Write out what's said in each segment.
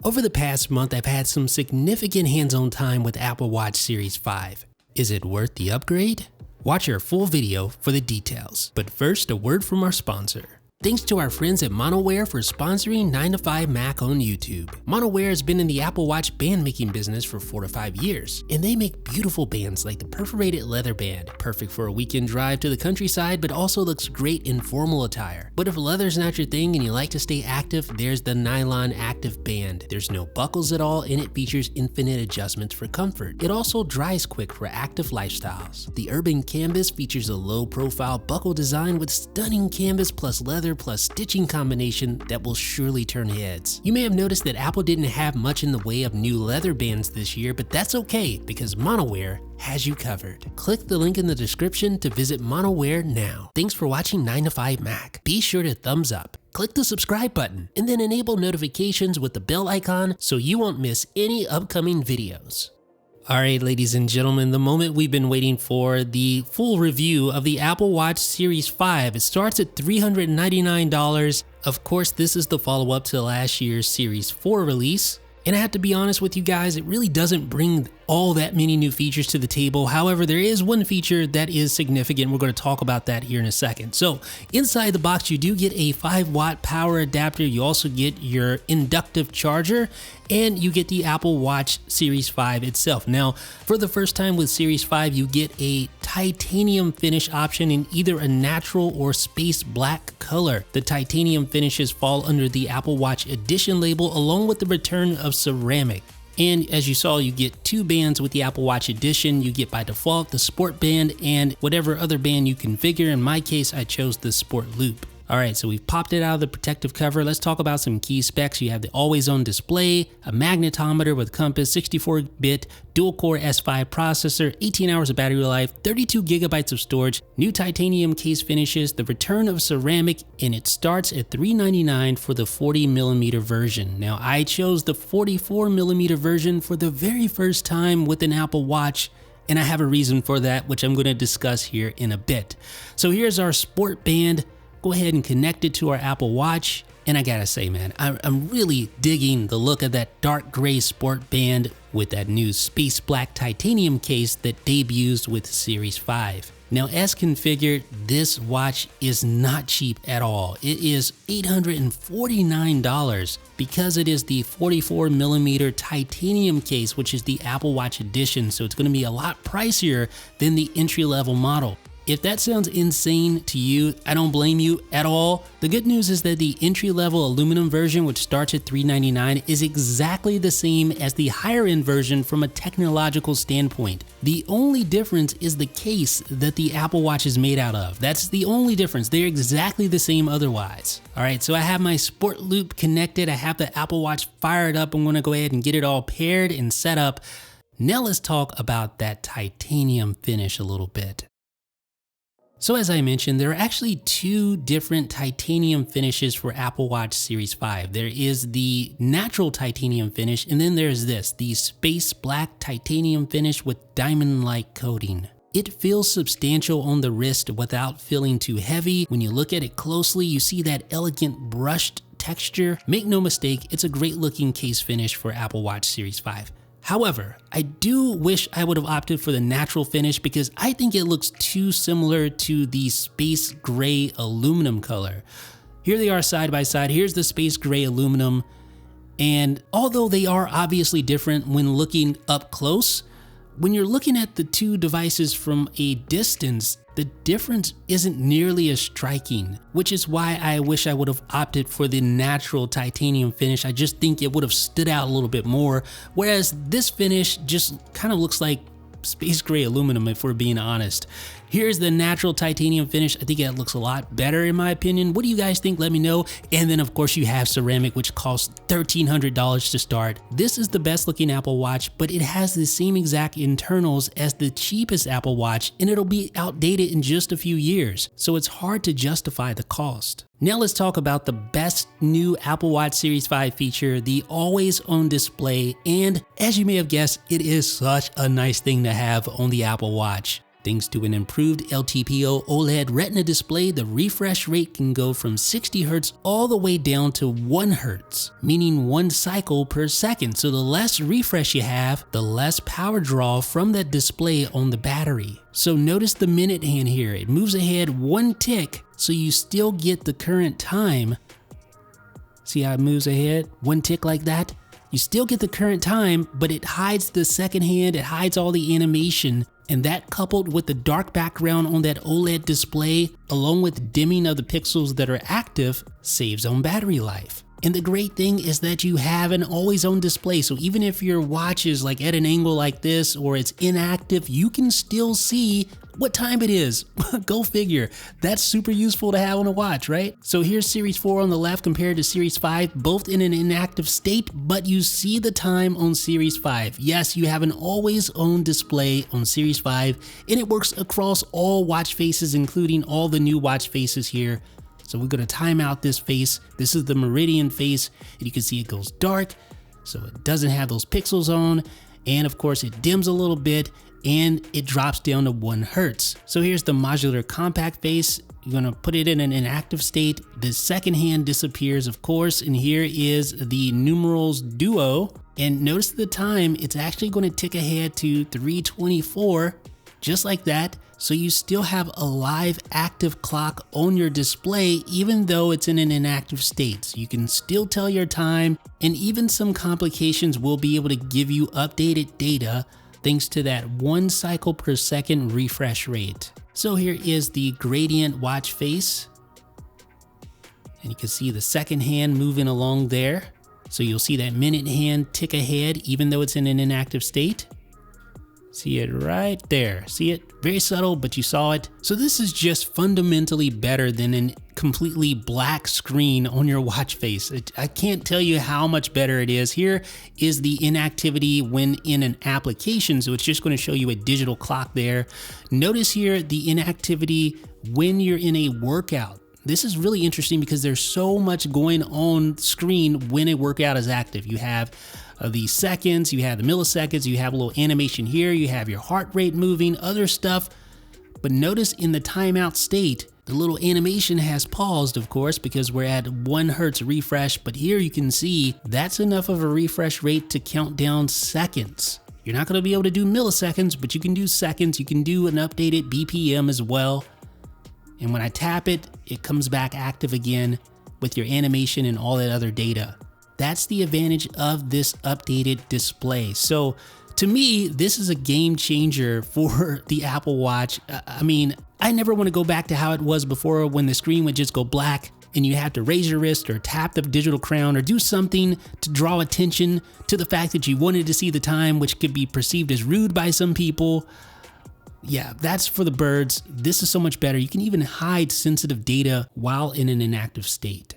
Over the past month, I've had some significant hands-on time with Apple Watch Series 5. Is it worth the upgrade? Watch our full video for the details. But first, a word from our sponsor. Thanks to our friends at Monoware for sponsoring 9 to 5 Mac on YouTube. Monoware has been in the Apple Watch band making business for 4 to 5 years, and they make beautiful bands like the perforated leather band, perfect for a weekend drive to the countryside, but also looks great in formal attire. But if leather's not your thing and you like to stay active, there's the nylon active band. There's no buckles at all, and it features infinite adjustments for comfort. It also dries quick for active lifestyles. The Urban Canvas features a low-profile buckle design with stunning canvas plus leather plus stitching combination that will surely turn heads. You may have noticed that Apple didn't have much in the way of new leather bands this year, but that's okay because Monoware has you covered. Click the link in the description to visit Monoware now. Thanks for watching 9 to 5 Mac. Be sure to thumbs up, click the subscribe button, and then enable notifications with the bell icon so you won't miss any upcoming videos. Alright, ladies and gentlemen, the moment we've been waiting for, the full review of the Apple Watch Series 5. It starts at $399. Of course, this is the follow-up to last year's Series 4 release. And I have to be honest with you guys, it really doesn't bring all that many new features to the table. However, there is one feature that is significant. We're going to talk about that here in a second. So inside the box, you do get a 5-watt power adapter. You also get your inductive charger, and you get the Apple Watch Series 5 itself. Now, for the first time with Series 5, you get a titanium finish option in either a natural or space black color. The titanium finishes fall under the Apple Watch Edition label, along with the return of ceramic. And as you saw, you get 2 bands with the Apple Watch Edition. You get by default the Sport Band and whatever other band you configure. In my case, I chose the Sport Loop. Alright, so we've popped it out of the protective cover. Let's talk about some key specs. You have the always-on display, a magnetometer with compass, 64-bit dual-core S5 processor, 18 hours of battery life, 32 gigabytes of storage, new titanium case finishes, the return of ceramic, and it starts at $399 for the 40mm version. Now, I chose the 44mm version for the very first time with an Apple Watch, and I have a reason for that, which I'm going to discuss here in a bit. So here's our Sport Band. Go ahead and connect it to our Apple Watch. And I gotta say, man, I'm really digging the look of that dark gray Sport Band with that new space black titanium case that debuts with Series 5. Now, as configured, this watch is not cheap at all. It is $849 because it is the 44mm titanium case, which is the Apple Watch Edition. So it's gonna be a lot pricier than the entry-level model. If that sounds insane to you, I don't blame you at all. The good news is that the entry-level aluminum version, which starts at $399, is exactly the same as the higher-end version from a technological standpoint. The only difference is the case that the Apple Watch is made out of. That's the only difference. They're exactly the same otherwise. All right, so I have my Sport Loop connected. I have the Apple Watch fired up. I'm gonna go ahead and get it all paired and set up. Now let's talk about that titanium finish a little bit. So as I mentioned, there are actually 2 different titanium finishes for Apple Watch Series 5. There is the natural titanium finish, and then there's this, the space black titanium finish with diamond-like coating. It feels substantial on the wrist without feeling too heavy. When you look at it closely, you see that elegant brushed texture. Make no mistake, it's a great looking case finish for Apple Watch Series 5. However, I do wish I would have opted for the natural finish because I think it looks too similar to the space gray aluminum color. Here they are side by side. Here's the space gray aluminum. And although they are obviously different when looking up close, when you're looking at the 2 devices from a distance, the difference isn't nearly as striking, which is why I wish I would have opted for the natural titanium finish. I just think it would have stood out a little bit more, whereas this finish just kind of looks like space gray aluminum, if we're being honest. Here's the natural titanium finish. I think it looks a lot better in my opinion. What do you guys think? Let me know. And then of course you have ceramic, which costs $1,300 to start. This is the best looking Apple Watch, but it has the same exact internals as the cheapest Apple Watch, and it'll be outdated in just a few years. So it's hard to justify the cost. Now let's talk about the best new Apple Watch Series 5 feature, the always-on display. And as you may have guessed, it is such a nice thing to have on the Apple Watch. Thanks to an improved LTPO OLED Retina display, the refresh rate can go from 60 Hz all the way down to 1 Hz, meaning 1 cycle per second. So the less refresh you have, the less power draw from that display on the battery. So notice the minute hand here. It moves ahead 1 tick, so you still get the current time. See how it moves ahead? 1 tick like that? You still get the current time, but it hides the second hand, it hides all the animation, and that coupled with the dark background on that OLED display, along with dimming of the pixels that are active, saves on battery life. And the great thing is that you have an always on display, so even if your watch is like at an angle like this or it's inactive, you can still see what time it is. Go figure. That's super useful to have on a watch, right? So here's Series 4 on the left compared to Series 5, both in an inactive state, but you see the time on Series 5. Yes, you have an always on display on Series 5, and it works across all watch faces, including all the new watch faces here. So we're gonna time out this face. This is the Meridian face, and you can see it goes dark, so it doesn't have those pixels on, and of course it dims a little bit, and it drops down to 1 Hz. So here's the modular compact face. You're gonna put it in an inactive state. The second hand disappears, of course, and here is the numerals duo. And notice the time, it's actually gonna tick ahead to 3:24, just like that. So you still have a live active clock on your display, even though it's in an inactive state. So you can still tell your time, and even some complications will be able to give you updated data thanks to that 1 cycle per second refresh rate. So here is the gradient watch face. And you can see the second hand moving along there. So you'll see that minute hand tick ahead, even though it's in an inactive state. See it right there. See it? Very subtle, but you saw it. So this is just fundamentally better than a completely black screen on your watch face. I can't tell you how much better it is. Here is the inactivity when in an application, so it's just going to show you a digital clock there. Notice here the inactivity when you're in a workout. This is really interesting because there's so much going on screen when a workout is active. You have the seconds, you have the milliseconds, you have a little animation here, you have your heart rate moving, other stuff. But notice in the timeout state, the little animation has paused, of course, because we're at 1 Hz refresh, but here you can see that's enough of a refresh rate to count down seconds. You're not gonna be able to do milliseconds, but you can do seconds. You can do an updated BPM as well. And when I tap it, it comes back active again with your animation and all that other data. That's the advantage of this updated display. So to me, this is a game changer for the Apple Watch. I mean, I never want to go back to how it was before when the screen would just go black and you have to raise your wrist or tap the digital crown or do something to draw attention to the fact that you wanted to see the time, which could be perceived as rude by some people. Yeah, that's for the birds. This is so much better. You can even hide sensitive data while in an inactive state.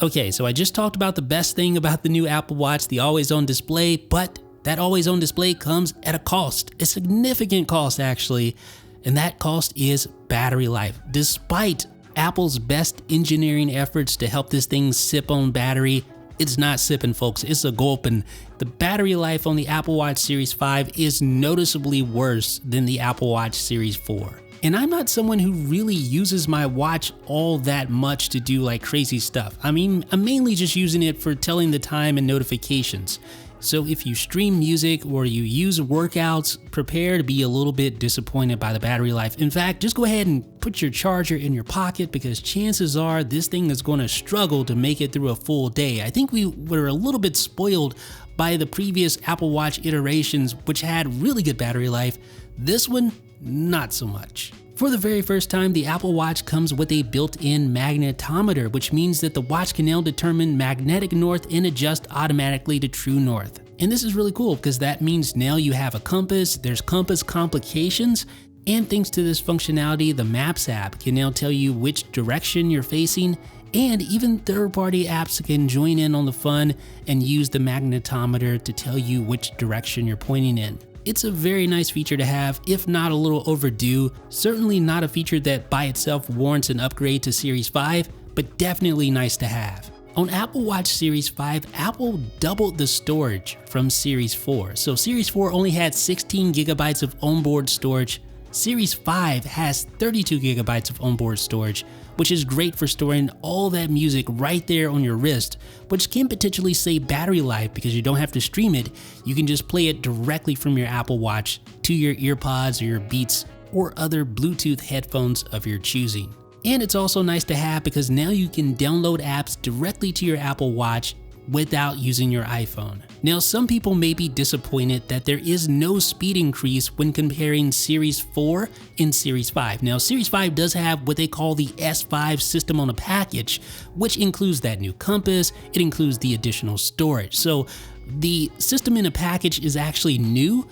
Okay, so I just talked about the best thing about the new Apple Watch, the always-on display, but that always-on display comes at a cost, a significant cost actually, and that cost is battery life. Despite Apple's best engineering efforts to help this thing sip on battery, it's not sipping, folks, it's a gulping. The battery life on the Apple Watch Series 5 is noticeably worse than the Apple Watch Series 4. And I'm not someone who really uses my watch all that much to do like crazy stuff. I mean, I'm mainly just using it for telling the time and notifications. So if you stream music or you use workouts, prepare to be a little bit disappointed by the battery life. In fact, just go ahead and put your charger in your pocket because chances are this thing is going to struggle to make it through a full day. I think we were a little bit spoiled by the previous Apple Watch iterations, which had really good battery life. This one, not so much. For the very first time, the Apple Watch comes with a built-in magnetometer, which means that the watch can now determine magnetic north and adjust automatically to true north. And this is really cool because that means now you have a compass, there's compass complications, and thanks to this functionality, the Maps app can now tell you which direction you're facing, and even third-party apps can join in on the fun and use the magnetometer to tell you which direction you're pointing in. It's a very nice feature to have, if not a little overdue. Certainly not a feature that by itself warrants an upgrade to Series 5, but definitely nice to have. On Apple Watch Series 5, Apple doubled the storage from Series 4. So Series 4 only had 16 gigabytes of onboard storage. Series 5 has 32 gigabytes of onboard storage, which is great for storing all that music right there on your wrist, which can potentially save battery life because you don't have to stream it. You can just play it directly from your Apple Watch to your EarPods or your Beats or other Bluetooth headphones of your choosing. And it's also nice to have because now you can download apps directly to your Apple Watch without using your iPhone. Now, some people may be disappointed that there is no speed increase when comparing Series 4 and Series 5. Now, Series 5 does have what they call the S5 system on a package, which includes that new compass, it includes the additional storage. So the system in a package is actually new,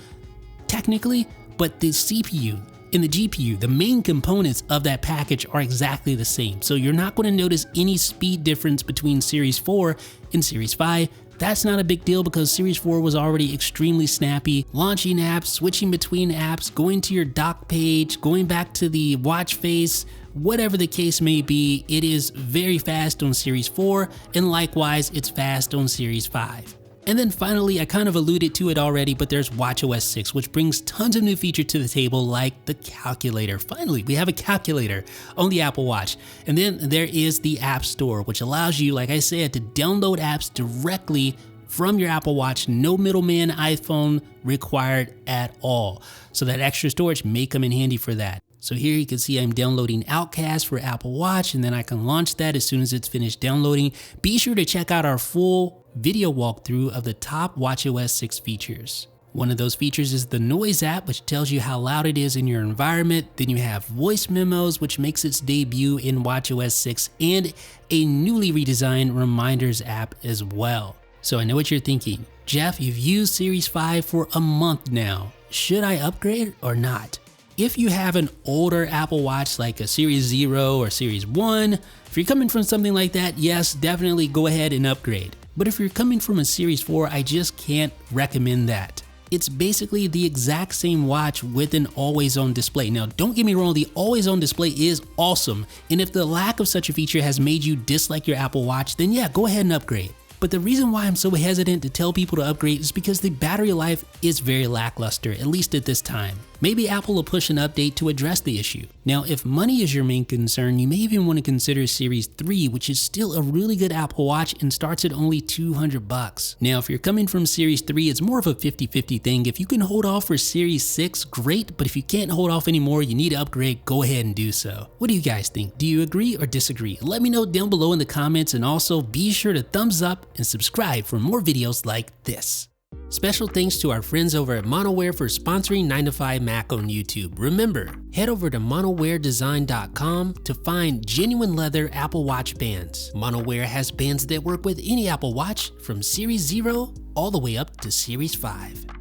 technically, but the CPU and the GPU, the main components of that package, are exactly the same. So you're not going to notice any speed difference between Series 4 and Series 5. That's not a big deal because Series 4 was already extremely snappy, launching apps, switching between apps, going to your dock page, going back to the watch face, whatever the case may be. It is very fast on Series 4, and likewise, it's fast on Series 5. And then finally, I kind of alluded to it already, but there's watchOS 6, which brings tons of new features to the table, like the calculator. Finally, we have a calculator on the Apple Watch. And then there is the App Store, which allows you, like I said, to download apps directly from your Apple Watch. No middleman iPhone required at all. So that extra storage may come in handy for that. So here you can see I'm downloading Outcast for Apple Watch, and then I can launch that as soon as it's finished downloading. Be sure to check out our full video walkthrough of the top watchOS 6 features. One of those features is the Noise app, which tells you how loud it is in your environment. Then you have Voice Memos, which makes its debut in watchOS 6, and a newly redesigned Reminders app as well. So I know what you're thinking. Jeff, you've used Series 5 for a month now. Should I upgrade or not? If you have an older Apple Watch like a Series 0 or Series 1, if you're coming from something like that, yes, definitely go ahead and upgrade. But if you're coming from a Series 4, I just can't recommend that. It's basically the exact same watch with an always-on display. Now, don't get me wrong, the always-on display is awesome. And if the lack of such a feature has made you dislike your Apple Watch, then yeah, go ahead and upgrade. But the reason why I'm so hesitant to tell people to upgrade is because the battery life is very lackluster, at least at this time. Maybe Apple will push an update to address the issue. Now, if money is your main concern, you may even want to consider Series 3, which is still a really good Apple Watch and starts at only $200. Now, if you're coming from Series 3, it's more of a 50-50 thing. If you can hold off for Series 6, great, but if you can't hold off anymore, you need to upgrade, go ahead and do so. What do you guys think? Do you agree or disagree? Let me know down below in the comments, and also be sure to thumbs up and subscribe for more videos like this. Special thanks to our friends over at Monoware for sponsoring 9to5Mac on YouTube. Remember, head over to monowaredesign.com to find genuine leather Apple Watch bands. Monoware has bands that work with any Apple Watch from Series 0 all the way up to Series 5.